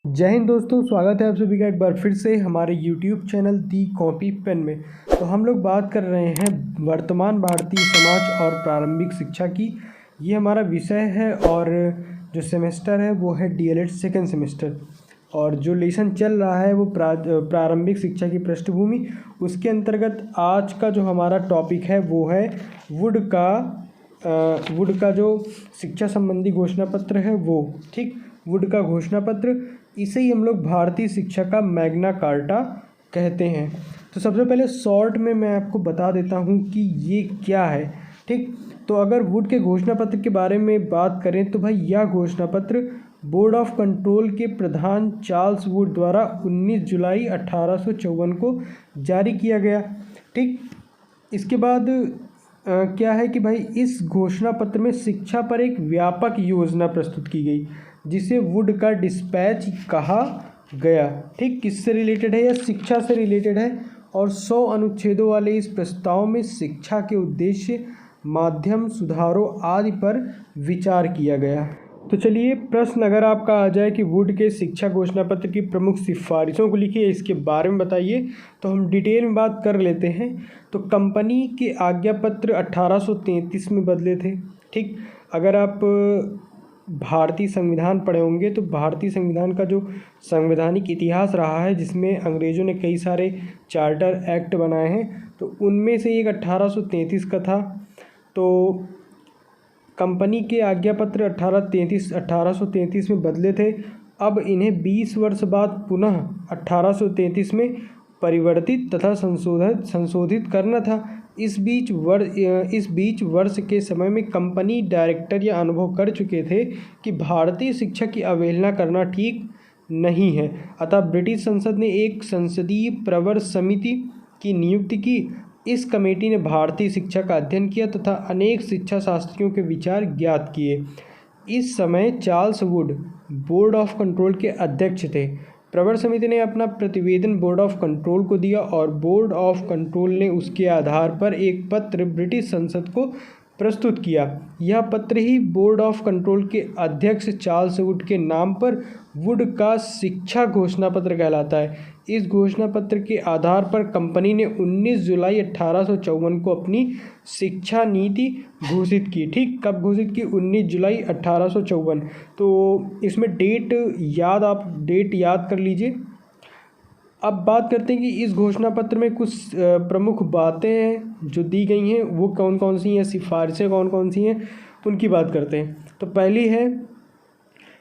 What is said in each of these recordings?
जय हिंद दोस्तों, स्वागत है आप सभी का एक बार फिर से हमारे YouTube चैनल दी कॉपी पेन में। तो हम लोग बात कर रहे हैं वर्तमान भारतीय समाज और प्रारंभिक शिक्षा की। ये हमारा विषय है और जो सेमेस्टर है वो है DLED सेकेंड सेमेस्टर, और जो लेसन चल रहा है वो प्रारंभिक शिक्षा की पृष्ठभूमि। उसके अंतर्गत आज का जो हमारा टॉपिक है वो है वुड का जो शिक्षा संबंधी घोषणा पत्र है वो, ठीक, वुड का घोषणा पत्र। इसे ही हम लोग भारतीय शिक्षा का मैग्ना कार्टा कहते हैं। तो सबसे पहले शॉर्ट में मैं आपको बता देता हूँ कि ये क्या है, ठीक। तो अगर वुड के घोषणा पत्र के बारे में बात करें तो भाई यह घोषणा पत्र बोर्ड ऑफ कंट्रोल के प्रधान चार्ल्स वुड द्वारा 19 जुलाई 1854 को जारी किया गया, ठीक। इसके बाद क्या है कि भाई इस घोषणा पत्र में शिक्षा पर एक व्यापक योजना प्रस्तुत की गई जिसे वुड का डिस्पैच कहा गया, ठीक। किससे रिलेटेड है? यह शिक्षा से रिलेटेड है और 100 अनुच्छेदों वाले इस प्रस्ताव में शिक्षा के उद्देश्य, माध्यम, सुधारों आदि पर विचार किया गया। तो चलिए, प्रश्न अगर आपका आ जाए कि वुड के शिक्षा घोषणा पत्र की प्रमुख सिफारिशों को लिखिए, इसके बारे में बताइए, तो हम डिटेल में बात कर लेते हैं। तो कंपनी के आज्ञा पत्र 1833 में बदले थे, ठीक। अगर आप भारतीय संविधान पढ़े होंगे तो भारतीय संविधान का जो संवैधानिक इतिहास रहा है जिसमें अंग्रेज़ों ने कई सारे चार्टर एक्ट बनाए हैं, तो उनमें से एक 1833 का था। तो कंपनी के आज्ञा पत्र 1833 में बदले थे। अब इन्हें 20 वर्ष बाद पुनः 1833 में परिवर्तित तथा संशोधित करना था। इस बीच वर्ष के समय में कंपनी डायरेक्टर यह अनुभव कर चुके थे कि भारतीय शिक्षा की अवहेलना करना ठीक नहीं है, अतः ब्रिटिश संसद ने एक संसदीय प्रवर समिति की नियुक्ति की। इस कमेटी ने भारतीय शिक्षा का अध्ययन किया तथा अनेक शिक्षा शास्त्रियों के विचार ज्ञात किए। इस समय Charles Wood board of control के अध्यक्ष थे। प्रवर समिति ने अपना प्रतिवेदन बोर्ड ऑफ कंट्रोल को दिया और बोर्ड ऑफ कंट्रोल ने उसके आधार पर एक पत्र ब्रिटिश संसद को प्रस्तुत किया। यह पत्र ही बोर्ड ऑफ कंट्रोल के अध्यक्ष चार्ल्स वुड के नाम पर वुड का शिक्षा घोषणा पत्र कहलाता है। इस घोषणा पत्र के आधार पर कंपनी ने 19 जुलाई 1854 को अपनी शिक्षा नीति घोषित की, ठीक। कब घोषित की? 19 जुलाई 1854। तो इसमें आप डेट याद कर लीजिए। अब बात करते हैं कि इस घोषणा पत्र में कुछ प्रमुख बातें हैं जो दी गई हैं, वो कौन कौन सी हैं, सिफारिशें कौन कौन सी हैं, उनकी बात करते हैं। तो पहली है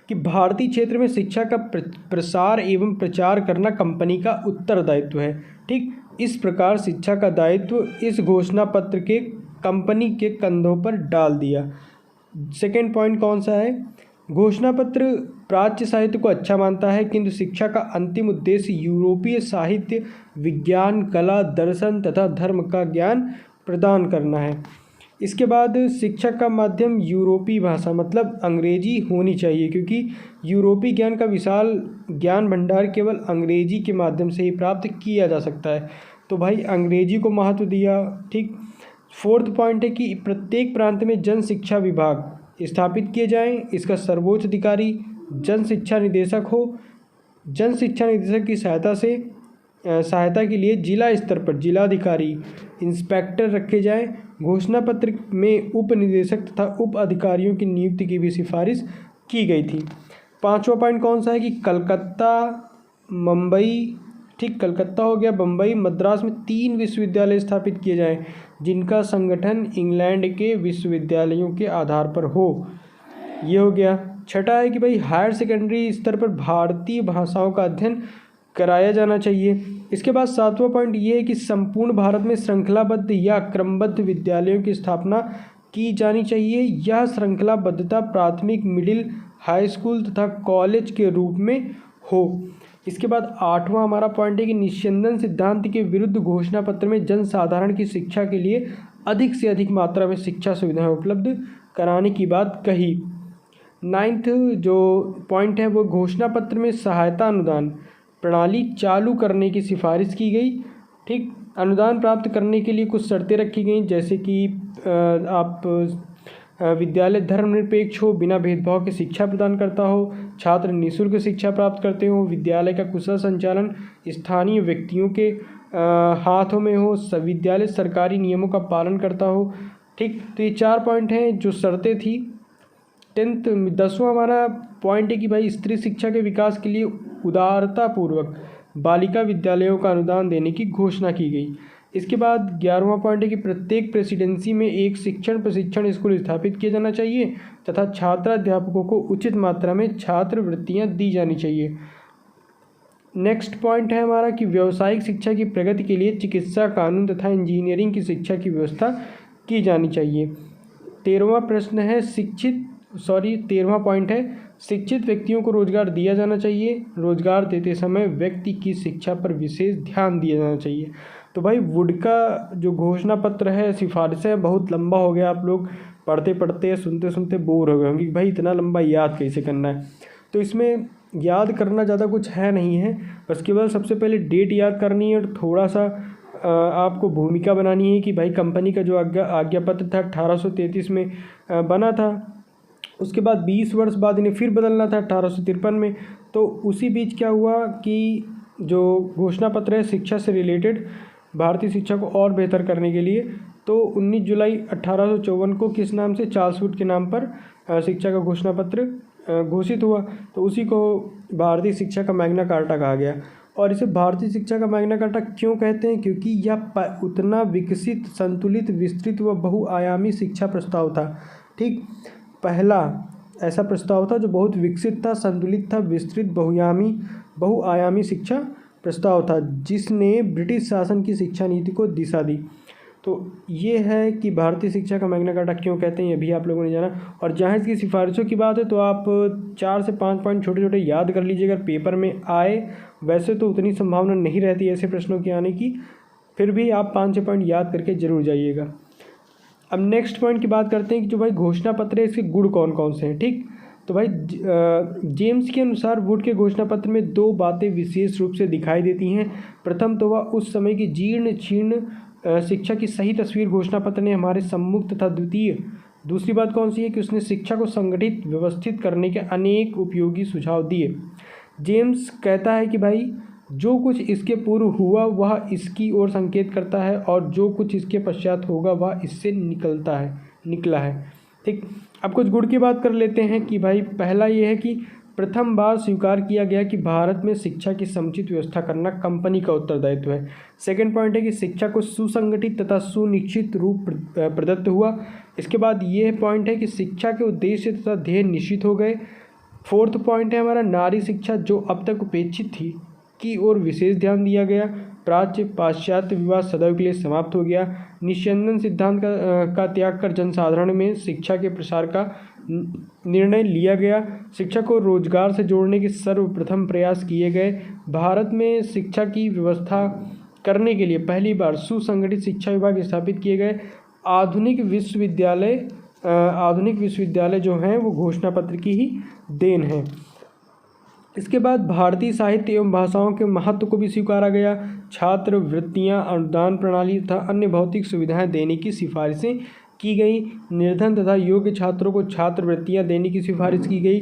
कि भारतीय क्षेत्र में शिक्षा का प्रसार एवं प्रचार करना कंपनी का उत्तरदायित्व है, ठीक। इस प्रकार शिक्षा का दायित्व इस घोषणा पत्र के कंपनी के कंधों पर डाल दिया। सेकेंड पॉइंट कौन सा है? घोषणा पत्र प्राच्य साहित्य को अच्छा मानता है किंतु शिक्षा का अंतिम उद्देश्य यूरोपीय साहित्य, विज्ञान, कला, दर्शन तथा धर्म का ज्ञान प्रदान करना है। इसके बाद शिक्षा का माध्यम यूरोपीय भाषा मतलब अंग्रेजी होनी चाहिए, क्योंकि यूरोपीय ज्ञान का विशाल ज्ञान भंडार केवल अंग्रेजी के माध्यम से ही प्राप्त किया जा सकता है। तो भाई अंग्रेजी को महत्व दिया, ठीक। फोर्थ पॉइंट है कि प्रत्येक प्रांत में जन शिक्षा विभाग स्थापित किए जाएं। इसका सर्वोच्च अधिकारी जन शिक्षा निदेशक हो। जन शिक्षा निदेशक की सहायता के लिए जिला स्तर पर जिलाधिकारी, इंस्पेक्टर रखे जाएं। घोषणा पत्र में उप निदेशक तथा उप अधिकारियों की नियुक्ति की भी सिफारिश की गई थी। पांचवा पॉइंट कौन सा है कि कलकत्ता, मुंबई, ठीक, कलकत्ता हो गया, बम्बई, मद्रास में 3 विश्वविद्यालय स्थापित किए जाएं जिनका संगठन इंग्लैंड के विश्वविद्यालयों के आधार पर हो। ये हो गया। छठा है कि भाई हायर सेकेंडरी स्तर पर भारतीय भाषाओं का अध्ययन कराया जाना चाहिए। इसके बाद सातवां पॉइंट ये है कि संपूर्ण भारत में श्रृंखलाबद्ध या क्रमबद्ध विद्यालयों की स्थापना की जानी चाहिए। यह श्रृंखलाबद्धता प्राथमिक, मिडिल, हाई स्कूल तथा कॉलेज के रूप में हो। इसके बाद आठवां हमारा पॉइंट है कि निस्यंदन सिद्धांत के विरुद्ध घोषणा पत्र में जनसाधारण की शिक्षा के लिए अधिक से अधिक मात्रा में शिक्षा सुविधाएं उपलब्ध कराने की बात कही। नाइन्थ जो पॉइंट है वो घोषणा पत्र में सहायता अनुदान प्रणाली चालू करने की सिफारिश की गई, ठीक। अनुदान प्राप्त करने के लिए कुछ शर्तें रखी गई, जैसे कि आप विद्यालय धर्मनिरपेक्ष हो, बिना भेदभाव के शिक्षा प्रदान करता हो, छात्र निःशुल्क शिक्षा प्राप्त करते हो, विद्यालय का कुशल संचालन स्थानीय व्यक्तियों के हाथों में हो, विद्यालय सरकारी नियमों का पालन करता हो। ठीक, तो ये 4 पॉइंट हैं जो शर्तें थी। 10वां हमारा पॉइंट है कि भाई स्त्री शिक्षा के विकास के लिए उदारतापूर्वक बालिका विद्यालयों का अनुदान देने की घोषणा की गई। इसके बाद 11वां पॉइंट है कि प्रत्येक प्रेसिडेंसी में एक शिक्षण प्रशिक्षण स्कूल स्थापित किया जाना चाहिए तथा छात्राध्यापकों को उचित मात्रा में छात्रवृत्तियां दी जानी चाहिए। नेक्स्ट पॉइंट है हमारा कि व्यावसायिक शिक्षा की प्रगति के लिए चिकित्सा, कानून तथा इंजीनियरिंग की शिक्षा की व्यवस्था की जानी चाहिए। 13वां प्रश्न है 13वां पॉइंट है शिक्षित व्यक्तियों को रोजगार दिया जाना चाहिए। रोजगार देते समय व्यक्ति की शिक्षा पर विशेष ध्यान दिया जाना चाहिए। तो भाई वुड का जो घोषणा पत्र है, सिफारिशें, बहुत लंबा हो गया। आप लोग पढ़ते पढ़ते सुनते सुनते बोर हो गए होंगे कि भाई इतना लंबा याद कैसे करना है। तो इसमें याद करना ज़्यादा कुछ है नहीं है, बस केवल सबसे पहले डेट याद करनी है और थोड़ा सा आपको भूमिका बनानी है कि भाई कंपनी का जो आज्ञा पत्र था 1833 में बना था। उसके बाद 20 वर्ष बाद इन्हें फिर बदलना था 1853 में। तो उसी बीच क्या हुआ कि जो घोषणा पत्र है शिक्षा से रिलेटेड, भारतीय शिक्षा को और बेहतर करने के लिए, तो 19 जुलाई 1854 को किस नाम से, चार्ल्स वुड के नाम पर शिक्षा का घोषणा पत्र घोषित हुआ। तो उसी को भारतीय शिक्षा का मैग्ना कार्टा कहा गया। और इसे भारतीय शिक्षा का मैग्ना कार्टा क्यों कहते हैं? क्योंकि यह उतना विकसित, संतुलित, विस्तृत व बहुआयामी शिक्षा प्रस्ताव था। ठीक, पहला ऐसा प्रस्ताव था जो बहुत विकसित था, संतुलित था, विस्तृत, बहुआयामी शिक्षा प्रस्ताव था जिसने ब्रिटिश शासन की शिक्षा नीति को दिशा दी। तो ये है कि भारतीय शिक्षा का मैग्ना कार्टा क्यों कहते हैं, ये भी आप लोगों ने जाना। और जहाँ इसकी सिफारिशों की बात है तो आप 4 से 5 पॉइंट छोटे छोटे याद कर लीजिए अगर पेपर में आए। वैसे तो उतनी संभावना नहीं रहती ऐसे प्रश्नों की आने की, फिर भी आप 5 से पॉइंट याद करके जरूर जाइएगा। अब नेक्स्ट पॉइंट की बात करते हैं कि जो भाई घोषणा पत्र है इसके गुण कौन कौन से हैं। ठीक, तो भाई जेम्स के अनुसार वुड के घोषणा पत्र में 2 बातें विशेष रूप से दिखाई देती हैं। प्रथम तो वह उस समय की जीर्ण शीर्ण शिक्षा की सही तस्वीर घोषणा पत्र ने हमारे सम्मुख तथा दूसरी बात कौन सी है कि उसने शिक्षा को संगठित व्यवस्थित करने के अनेक उपयोगी सुझाव दिए। जेम्स कहता है कि भाई जो कुछ इसके पूर्व हुआ वह इसकी ओर संकेत करता है और जो कुछ इसके पश्चात होगा वह इससे निकला है। ठीक, अब कुछ गुण की बात कर लेते हैं कि भाई पहला ये है कि प्रथम बार स्वीकार किया गया कि भारत में शिक्षा की समुचित व्यवस्था करना कंपनी का उत्तरदायित्व है। सेकंड पॉइंट है कि शिक्षा को सुसंगठित तथा सुनिश्चित रूप प्रदत्त हुआ। इसके बाद ये पॉइंट है कि शिक्षा के उद्देश्य तथा ध्येय निश्चित हो गए। फोर्थ पॉइंट है हमारा नारी शिक्षा जो अब तक उपेक्षित थी की ओर विशेष ध्यान दिया गया। प्राच्य पाश्चात्य विवाद सदैव के लिए समाप्त हो गया। निस्यंदन सिद्धांत का त्याग कर जनसाधारण में शिक्षा के प्रसार का निर्णय लिया गया। शिक्षा को रोजगार से जोड़ने के सर्वप्रथम प्रयास किए गए। भारत में शिक्षा की व्यवस्था करने के लिए पहली बार सुसंगठित शिक्षा विभाग स्थापित किए गए। आधुनिक विश्वविद्यालय जो हैं वो घोषणा पत्र की ही देन है। इसके बाद भारतीय साहित्य एवं भाषाओं के महत्व को भी स्वीकारा गया। छात्रवृत्तियां, अनुदान प्रणाली तथा अन्य भौतिक सुविधाएं देने की सिफारिशें की गई। निर्धन तथा योग्य छात्रों को छात्रवृत्तियां देने की सिफारिश की गई।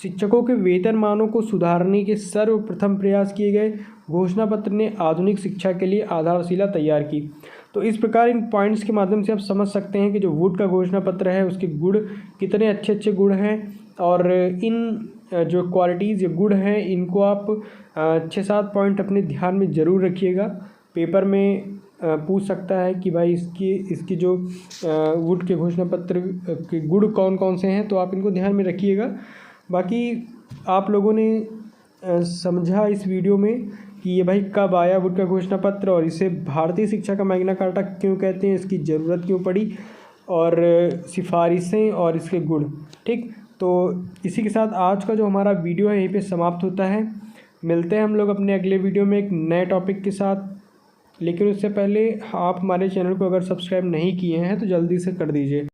शिक्षकों के वेतनमानों को सुधारने के सर्वप्रथम प्रयास किए गए। घोषणा पत्र ने आधुनिक शिक्षा के लिए आधारशिला तैयार की। तो इस प्रकार इन पॉइंट्स के माध्यम से आप समझ सकते हैं कि जो वुड का घोषणा पत्र है उसके गुण कितने अच्छे गुण हैं और इन जो क्वालिटीज़ या गुण हैं इनको आप 6-7 पॉइंट अपने ध्यान में ज़रूर रखिएगा। पेपर में पूछ सकता है कि भाई इसकी जो वुड के घोषणा पत्र के गुण कौन कौन से हैं, तो आप इनको ध्यान में रखिएगा। बाकी आप लोगों ने समझा इस वीडियो में कि ये भाई कब आया वुड का घोषणा पत्र और इसे भारतीय शिक्षा का मैग्ना कार्टा क्यों कहते हैं, इसकी ज़रूरत क्यों पड़ी और सिफारिशें और इसके गुण। ठीक, तो इसी के साथ आज का जो हमारा वीडियो है यहीं पे समाप्त होता है। मिलते हैं हम लोग अपने अगले वीडियो में एक नए टॉपिक के साथ, लेकिन उससे पहले आप हमारे चैनल को अगर सब्सक्राइब नहीं किए हैं तो जल्दी से कर दीजिए।